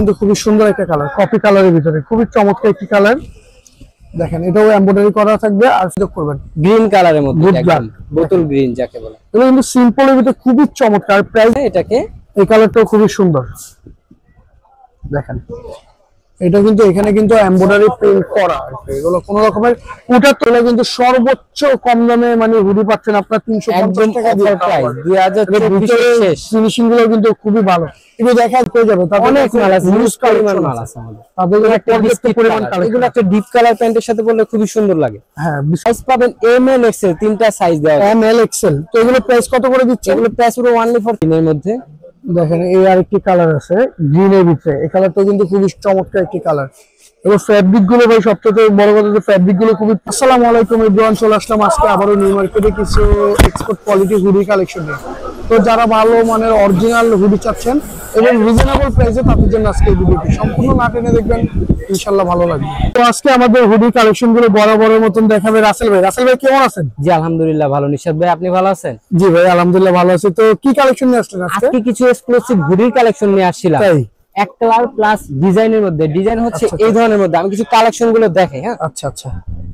কিন্তু খুবই সুন্দর একটা কালার, কফি কালারের ভিতরে খুবই চমৎকার একটি কালার। দেখেন এটাও এমব্রয়ডারি করা থাকবে আর যোগ করবেন গ্রিন কালারের মধ্যে একদম বোতল গ্রিন যাকে বলে। এটা কিন্তু সিম্পলের ভিতরে খুবই চমৎকার। প্রাইস এটাকে এই কালারটাও খুবই সুন্দর। দেখেন এটা কিন্তু এখানে কিন্তু এমব্রয়ডারি প্রিন্ট করা আছে, এগুলো কোন রকমের ওটা তোলা কিন্তু সর্বোচ্চ কম দামে মানে হুডি পাচ্ছেন আপনার 350 টাকা দিয়ে। 2024 শেষ ফিনিশিং গুলো কিন্তু খুবই ভালো। এটা দেখা পেয়ে যাবে তাদের অনেক মাল আছে, ইউজ পরিমাণ মাল আছে আমাদের। তাদের একটা বিস্কিট পরিমাণ কালার, এগুলো একটা ডিপ কালার প্যান্টের সাথে পরলে খুবই সুন্দর লাগে। হ্যাঁ সাইজ পাবেন এম এল এক্সেল, তিনটা সাইজ দেওয়া আছে। M L XL. তো এগুলো প্রাইস কত করে দিচ্ছে? এগুলো প্রাইস পুরো অনলি ফর এর মধ্যে। দেখেন এই আরেকটি কালার আছে গ্রিনের ভিতরে, এই কালারটা কিন্তু খুবই চমৎকার একটি কালার। এবং ফ্যাব্রিক গুলো ভাই সবচেয়ে বড় কথা যে ফ্যাব্রিক গুলো খুবই। আসসালামু আলাইকুম এভরিওয়ান, চলে আসলাম আজকে আবারও নিউ মার্কেটে কিছু এক্সপোর্ট কোয়ালিটি হুডি কালেকশন নিয়ে। তো যারা ভালো মানের অরিজিনাল হুডি চাচ্ছেন এবং রিজনেবল প্রাইসে তাদের জন্য আজকে এই ভিডিওটি সম্পূর্ণ না টেনে দেখবেন, ইনশাআল্লাহ ভালো লাগবে। তো আজকে আমাদের হুডি কালেকশন গুলো বরাবরের মতন দেখাবে রাসেল ভাই। রাসেল ভাই কেমন আছেন? জি আলহামদুলিল্লাহ ভালো। নিশাদ ভাই আপনি ভালো আছেন? জি ভাই আলহামদুলিল্লাহ ভালো আছি। তো কি কালেকশন নিয়ে আসছেন আজকে? আজকে কিছু এক্সক্লুসিভ হুডির কালেকশন নিয়ে আসছিলাম। তাই এক কালার প্লাস ডিজাইনের মধ্যে, ডিজাইন হচ্ছে এই ধরনের মধ্যে। আমি কিছু কালেকশন গুলো দেখাই। হ্যাঁ আচ্ছা আচ্ছা,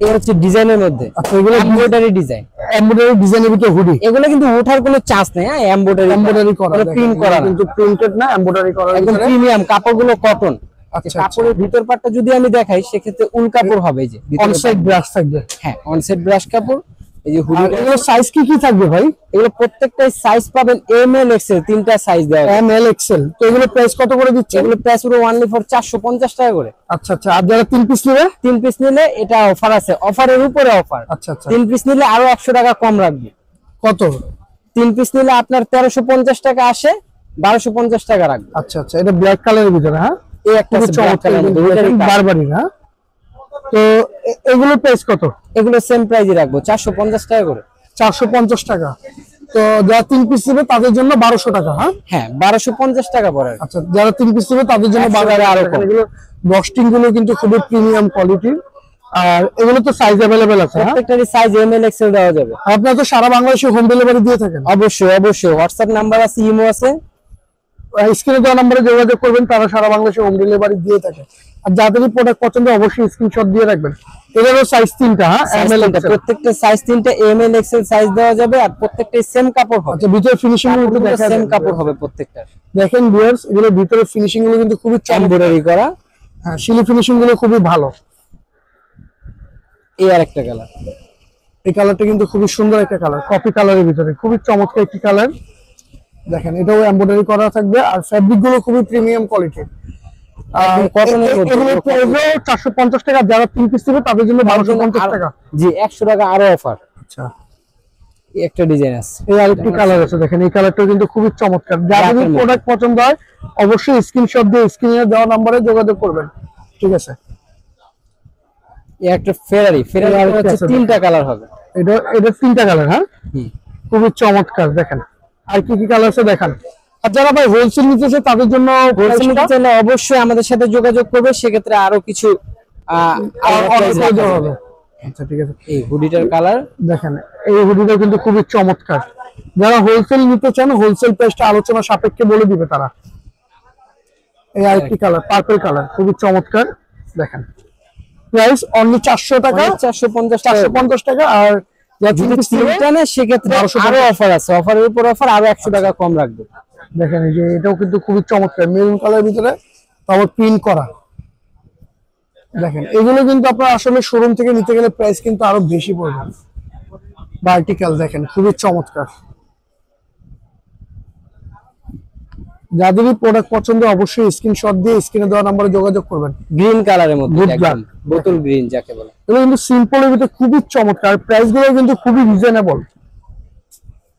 এই হচ্ছে ডিজাইনের মধ্যে। আচ্ছা এগুলো এমব্রয়ডারি ডিজাইন, এমব্রয়ডারি ডিজাইনের ভিতরে হুডি। এগুলো কিন্তু ওঠার কোনো চান্স নেই। হ্যাঁ এমব্রয়ডারি করা, প্রিন্ট করা না, কিন্তু প্রিন্টেড না, এমব্রয়ডারি করা, একদম প্রিমিয়াম। কাপড়গুলো কটন। আচ্ছা কাপড়ের ভিতর পাটটা যদি আমি দেখাই সেক্ষেত্রে উল কাপড় হবে। যে অনসাইড ব্রাশ থাকবে। হ্যাঁ অনসাইড ব্রাশ কাপড়। এই যে হুডি, এগুলো সাইজ কি কি থাকবে ভাই? এগুলো প্রত্যেকটাই সাইজ পাবেন এম এল এক্সেল, তিনটা সাইজ দেওয়া আছে। M L XL. তো এগুলো প্রাইস কত করে দিচ্ছে? এগুলো প্রাইস পুরো অনলি ফর 450 টাকা করে। আচ্ছা আচ্ছা, আর যারা 3 পিস নেবে? 3 পিস নিলে এটা অফার আছে, অফারের উপরে অফার। আচ্ছা আচ্ছা, 3 পিস নিলে আরো 100 টাকা কম রাখবে। কত? 3 পিস নিলে আপনার 1350 টাকা আসে, 1250 টাকা রাখবে। আচ্ছা আচ্ছা, এটা ব্ল্যাক কালারের ভিতরে। হ্যাঁ এই একটা চমৎকার বারবারি। হ্যাঁ তো এগুলো প্রাইস কত? এগুলো সেম প্রাইসই রাখবো, 450 টাকা করে। 450 টাকা। তো যারা 3 পিস নেবে তাদের জন্য 1200 টাকা। হ্যাঁ হ্যাঁ 1250 টাকা পড়ে। আচ্ছা, যারা 3 পিস নেবে তাদের জন্য 12 টাকা আরো কম। এগুলো বস্টিং গুলো কিন্তু খুবই প্রিমিয়াম কোয়ালিটির। আর এগুলো তো সাইজ अवेलेबल আছে। প্রত্যেকটারই সাইজ এম এল এক্সেল দেওয়া যাবে। আপনারা তো সারা বাংলাদেশে হোম ডেলিভারি দিয়ে থাকেন? অবশ্যই অবশ্যই, হোয়াটসঅ্যাপ নাম্বার আছে, ইমো আছে। স্ক্রিনে দেওয়া নম্বরে যোগাযোগ করবেন, তারা সারা বাংলাদেশে হোম ডেলিভারি দিয়ে থাকে। আর যাদেরই প্রোডাক্ট পছন্দ অবশ্যই স্ক্রিনশট দিয়ে রাখবেন। এটারও সাইজ 3টা। হ্যাঁ এম এল এক্সেল, প্রত্যেকটা সাইজ 3টা এম এল এক্সেল সাইজ দেওয়া যাবে। আর প্রত্যেকটাই সেম কাপড় হবে। আচ্ছা, ভিতরে ফিনিশিং গুলো দেখা সেম কাপড় হবে প্রত্যেকটা। দেখেন ভিউয়ার্স, এগুলো ভিতরে ফিনিশিং গুলো কিন্তু খুবই এমব্রয়ডারি করা। হ্যাঁ শিলি ফিনিশিং গুলো খুবই ভালো। এই আরেকটা কালার, এই কালারটা কিন্তু খুবই সুন্দর একটা কালার, কফি কালারের ভিতরে খুবই চমৎকার একটি কালার। দেখেন এটাও এমব্রয়ডারি করা থাকবে আর ফ্যাব্রিক গুলো খুবই প্রিমিয়াম কোয়ালিটির। এগুলো পড়বে 450 টাকা। যারা 3 পিস নেবে তাদের জন্য 1250 টাকা। জি 100 টাকা আরো অফার। আচ্ছা, এই একটা ডিজাইন আছে, এই আরেকটি কালার আছে। দেখেন এই কালারটা কিন্তু খুবই চমৎকার। যাদের প্রোডাক্ট পছন্দ হয় অবশ্যই স্ক্রিনশট দিয়ে স্ক্রিনে দেওয়া নম্বরে যোগাযোগ করবেন। ঠিক আছে, এই একটা ফেরারি হচ্ছে 3টা কালার হবে। এটা 3টা কালার। হ্যাঁ খুবই চমৎকার। দেখেন আর কি কি কালার আছে দেখান। আর যারা ভাই হোলসেল নিতেছে তাদের জন্য হোলসেল নিতে চাইলে অবশ্যই আমাদের সাথে যোগাযোগ করবে, সেক্ষেত্রে আরো কিছু হবে। আচ্ছা ঠিক আছে, এই হুডিটার কালার দেখেন এই হুডিটা কিন্তু খুবই চমৎকার। যারা হোলসেল নিতে চান হোলসেল প্রাইসটা আলোচনা সাপেক্ষে বলে দিবে তারা। এই আরেকটি কালার পার্পল কালার, খুবই চমৎকার। দেখেন প্রাইস অনলি 400 টাকা, 450 টাকা। আর যদি তিনটা নেয় সেক্ষেত্রে আরো অফার আছে, অফারের উপর অফার, আরো 100 টাকা কম রাখবে। দেখেন এই যে এটাও কিন্তু খুবই চমৎকার, মেরুন কালারের ভিতরে তারপর প্রিন্ট করা। দেখেন এগুলো কিন্তু আপনার আসলে শোরুম থেকে নিতে গেলে প্রাইস কিন্তু আরো বেশি পড়বে। ভার্টিক্যাল দেখেন খুবই চমৎকার। যাদেরই প্রোডাক্ট পছন্দ অবশ্যই স্ক্রিনশট দিয়ে স্ক্রিনে দেওয়া নম্বরে যোগাযোগ করবেন। গ্রিন কালারের মধ্যে একদম বোতল গ্রিন যাকে বলে। এগুলো কিন্তু সিম্পলের ভিতরে খুবই চমৎকার, প্রাইস গুলো কিন্তু খুবই রিজনেবল।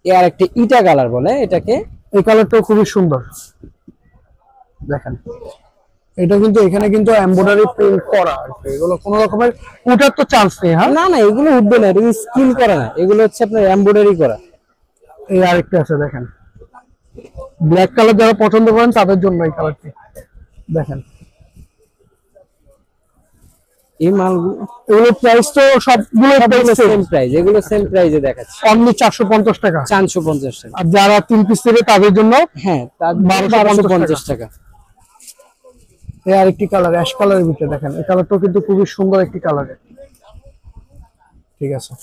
এই আরেকটা ইটা কালার বলে এটাকে, এই কালারটাও খুবই সুন্দর। দেখেন এটা কিন্তু এখানে কিন্তু এমব্রয়ডারি প্রিন্ট করা আছে, এগুলো কোন রকমের ওঠার তো চান্স নেই। হ্যাঁ না না, এগুলো উঠবে না, এগুলো স্কিন করা না, এগুলো হচ্ছে আপনার এমব্রয়ডারি করা। এই আরেকটা আছে দেখেন, ব্ল্যাক কালার যারা পছন্দ করেন তাদের জন্য এই কালারটি। দেখেন এই মালগুলো, এগুলো প্রাইস তো সবগুলো সেম প্রাইস, এগুলো সেম প্রাইসে দেখাচ্ছি, অনলি 450 টাকা। 450 টাকা। আর যারা 3 পিস নেবে তাদের জন্য হ্যাঁ 1250 টাকা। এই আরেকটি কালার অ্যাশ কালারের ভিতরে দেখেন, এই কালারটাও কিন্তু খুবই সুন্দর একটি কালার। ঠিক আছে,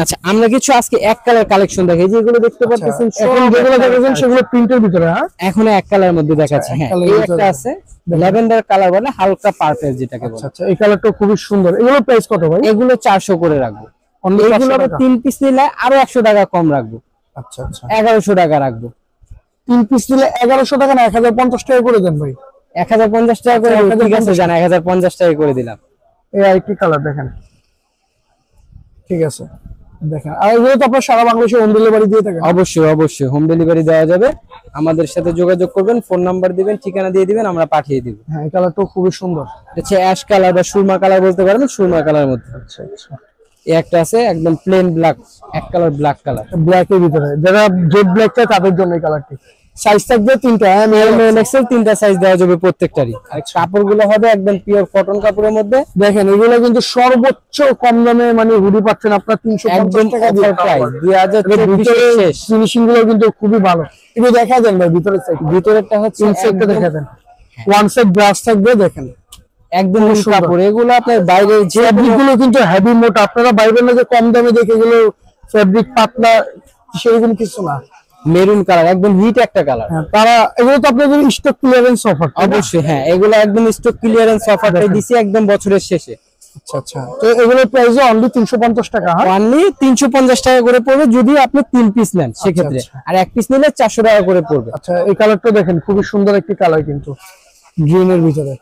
আচ্ছা আমরা কিছু আজকে এক কালার কালেকশন দেখাই, যেগুলো দেখতে পাচ্ছেন এখন যেগুলো দেখেছেন সেগুলো প্রিন্টের ভিতরে। হ্যাঁ, এখন এক কালারের মধ্যে দেখাচ্ছি। হ্যাঁ, এই একটা আছে ল্যাভেন্ডার কালার বলে, হালকা পার্পল যেটাকে বলে। আচ্ছা, এই কালারটাও খুবই সুন্দর। এগুলো প্রাইস কত ভাই? এগুলো 400 করে রাখবো। এগুলো আবার 3 পিস নিলে আরো 100 টাকা কম রাখবো। আচ্ছা আচ্ছা, 1100 টাকা রাখবো। 3 পিস নিলে 1100 টাকা না 1050 টাকা করে দেন ভাই। 1050 টাকা করে। ঠিক আছে জানা, 1050 টাকা করে দিলাম। এই আরেকটি কালার দেখেন। ঠিক আছে, দেখেন। আর এগুলো তো আপনারা সারা বাংলাদেশে হোম ডেলিভারি দিয়ে থাকেন? অবশ্যই অবশ্যই হোম ডেলিভারি দেওয়া যাবে। আমাদের সাথে যোগাযোগ করবেন, ফোন নাম্বার দিবেন, ঠিকানা দিয়ে দিবেন, আমরা পাঠিয়ে দিব। হ্যাঁ, এই কালারটাও খুবই সুন্দর। এটা হচ্ছে অ্যাশ কালার বা সুরমা কালার বলতে পারেন, সুরমা কালার মধ্যে। আচ্ছা আচ্ছা, এই একটা আছে একদম প্লেন ব্ল্যাক, এক কালার ব্ল্যাক কালার, ব্ল্যাক এর ভিতরে। যারা জেড ব্ল্যাক চায় তাদের জন্য এই কালারটি। সাইজ থাকবে 3টা। হ্যাঁ, এল এক্সেল 3টা সাইজ দেওয়া যাবে প্রত্যেকটারই। আর কাপড়গুলো হবে একদম পিওর কটন কাপড়ের মধ্যে। দেখেন, এগুলো কিন্তু সর্বোচ্চ কম দামে মানে হুডি পাচ্ছেন আপনার 350 টাকা দিয়ে। প্রাইস 2024 শেষ। ফিনিশিং গুলো কিন্তু খুবই ভালো। একটু দেখা দেন ভাই ভিতরের সাইড। ভিতরেরটা হচ্ছে ইনসাইডটা দেখা দেন। ওয়ান সাইড ব্রাশ থাকবে দেখেন, একদম কাপড়। এগুলো আপনার বাইরে যে ফ্যাব্রিকগুলো কিন্তু হেভি মোটা। আপনারা বাইরে না যে কম দামে দেখে এগুলো ফ্যাব্রিক পাতলা সেরকম কিছু না। মেরুন কালার একদম হিট একটা কালার। হ্যাঁ, তারা এগুলো তো আপনাদের স্টক ক্লিয়ারেন্স অফার। অবশ্যই হ্যাঁ, এগুলো একদম স্টক ক্লিয়ারেন্স অফারটাই দিছি একদম বছরের শেষে। আচ্ছা আচ্ছা, তো এগুলোর প্রাইস অনলি 350 টাকা। হ্যাঁ, অনলি 350 টাকা করে পড়বে যদি আপনি 3 পিস নেন সেক্ষেত্রে। আর 1 পিস নিলে 400 টাকা করে পড়বে। আচ্ছা, এই কালারটা দেখেন, খুবই সুন্দর একটি কালার কিন্তু গ্রিনের ভিতরে।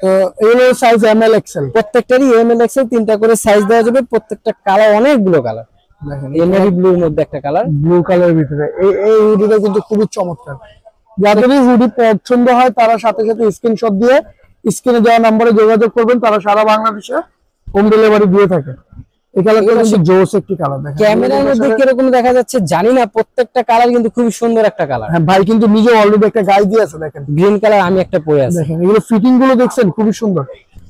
তো এগুলো সাইজ এম এল এক্সেল। প্রত্যেকটারই এম এল এক্সেল 3টা করে সাইজ দেওয়া যাবে। প্রত্যেকটা কালার অনেকগুলো কালার। দেখেন, নেভি ব্লুর মধ্যে একটা কালার, ব্লু কালারের ভিতরে। এই হুডিটা কিন্তু খুবই চমৎকার। যাদের হুডি পছন্দ হয় তারা সাথে সাথে স্ক্রিনশট দিয়ে স্ক্রিনে দেওয়া নম্বরে যোগাযোগ করবেন। তারা সারা বাংলাদেশে হোম ডেলিভারি দিয়ে থাকে। এই কালারটা কিন্তু জোস একটি কালার। দেখেন ক্যামেরার মধ্যে কিরকম দেখা যাচ্ছে জানি না, প্রত্যেকটা কালার কিন্তু খুবই সুন্দর একটা কালার। হ্যাঁ ভাই, কিন্তু নিজে অলরেডি একটা গাই দিয়ে আছে। দেখেন গ্রিন কালার, আমি একটা পরে আছি। দেখেন এগুলো ফিটিং গুলো দেখছেন, খুবই সুন্দর।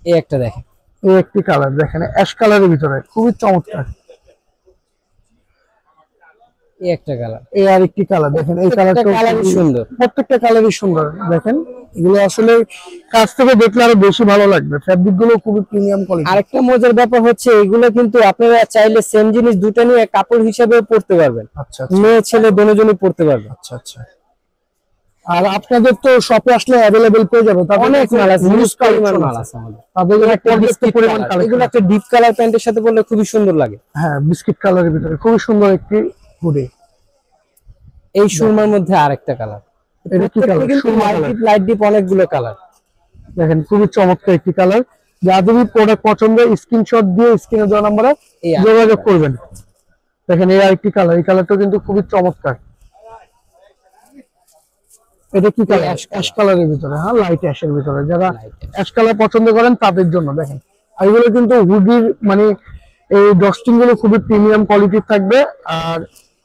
এই একটা দেখেন, এই একটি কালার দেখেন অ্যাশ কালারের ভিতরে, খুবই চমৎকার। এই একটা কালার, এই আরেকটি কালার দেখেন। এই কালারটা কালারই সুন্দর, প্রত্যেকটা কালারই সুন্দর। দেখেন এগুলো আসলে কাছ থেকে দেখলে আরো বেশি ভালো লাগবে। ফ্যাব্রিক গুলো খুবই প্রিমিয়াম কোয়ালিটি। আরেকটা মজার ব্যাপার হচ্ছে এগুলো কিন্তু আপনারা চাইলে সেম জিনিস দুটো নিয়ে কাপড় হিসেবে পরতে পারবেন। আচ্ছা, মেয়ে ছেলে দুজনেই পরতে পারবে। আচ্ছা আচ্ছা। আর আপনাদের তো শপে আসলে अवेलेबल পেয়ে যাবে। অনেক মাল আছে, হিউজ পরিমাণ মাল আছে আমাদের। তাদের একটা বিস্কিট পরিমাণ এগুলো কালেকশন। একটা ডিপ কালার প্যান্টের সাথে পরলে খুবই সুন্দর লাগে। হ্যাঁ, বিস্কিট কালারের ভিতরে খুবই সুন্দর একটি হুডি। এই সুরমার মধ্যে আরেকটা কালার। এটা কি colour? Surma colour. Light deep অনেকগুলো কালার। দেখেন খুবই চমৎকার একটি কালার। যাদেরই প্রোডাক্ট পছন্দ স্ক্রিনশট দিয়ে স্ক্রিনে দেওয়া নম্বরে যোগাযোগ করবেন। দেখেন এই আরেকটি কালার। এই কালারটা কিন্তু খুবই চমৎকার। এটা কি কালার? অ্যাশ কালারের ভিতরে। হ্যাঁ, লাইট অ্যাশের ভিতরে। যারা অ্যাশ কালার পছন্দ করেন তাদের জন্য দেখেন। আর এগুলো কিন্তু হুডির মানে এই ডস্টিং গুলো খুবই প্রিমিয়াম কোয়ালিটির থাকবে। আর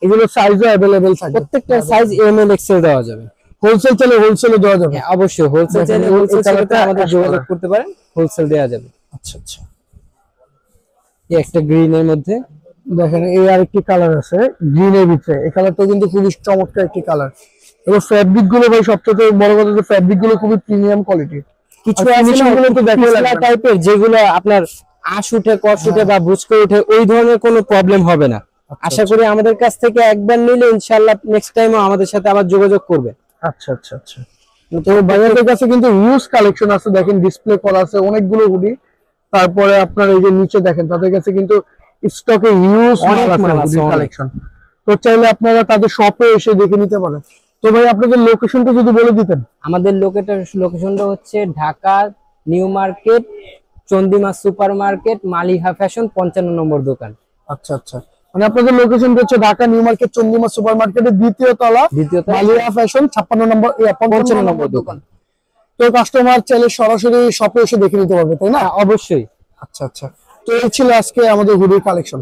এগুলো সাইজও अवेलेबल থাকবে। প্রত্যেকটা সাইজ এম এল এক্সেল দেওয়া যাবে। হোলসেল চাইলে হোলসেলে দেওয়া যাবে। হ্যাঁ অবশ্যই, হোলসেল চাইলে হোলসেল সাথে আমাদের যোগাযোগ করতে পারেন, হোলসেল দেওয়া যাবে। আচ্ছা আচ্ছা, এই একটা গ্রিনের মধ্যে দেখেন এই আরেকটি কালার আছে গ্রিনের ভিতরে। এই কালারটা কিন্তু খুবই চমৎকার একটি কালার। এবং ফ্যাব্রিক গুলো ভাই সবচেয়ে বড় কথা যে ফ্যাব্রিক গুলো খুবই প্রিমিয়াম কোয়ালিটির। কিছু গুলো তো দেখা টাইপের যেগুলো আপনার আশ উঠে কষ উঠে বা বুঝকে উঠে ওই ধরনের কোনো প্রবলেম হবে না। আশা করি আমাদের কাছ থেকে একবার নিলে ইনশাআল্লাহ নেক্সট টাইমও আমাদের সাথে আবার যোগাযোগ করবে। আচ্ছা আচ্ছা আচ্ছা। তো ভাইয়াদের কাছে কিন্তু হিউজ কালেকশন আছে। দেখেন ডিসপ্লে করা আছে অনেকগুলো হুডি। তারপরে আপনার এই যে নিচে দেখেন তাদের কাছে কিন্তু স্টকে হিউজ কালেকশন। তো চাইলে আপনারা তাদের শপে এসে দেখে নিতে পারেন। তো ভাই আপনাদের লোকেশনটা যদি বলে দিতেন। আমাদের লোকেশনটা হচ্ছে Dhaka new market, Chandima super market, Maliha fashion 55 নম্বর দোকান। আচ্ছা আচ্ছা, মানে আপনাদের লোকেশনটা হচ্ছে Dhaka new market Chandima super মার্কেটের দ্বিতীয় তলা, মালিহা ফ্যাশন 55 নম্বর দোকান। তো কাস্টমার চাইলে সরাসরি শপে এসে দেখে নিতে পারবে, তাই না? অবশ্যই। আচ্ছা আচ্ছা, তো এই ছিল আজকে আমাদের হুডির কালেকশন।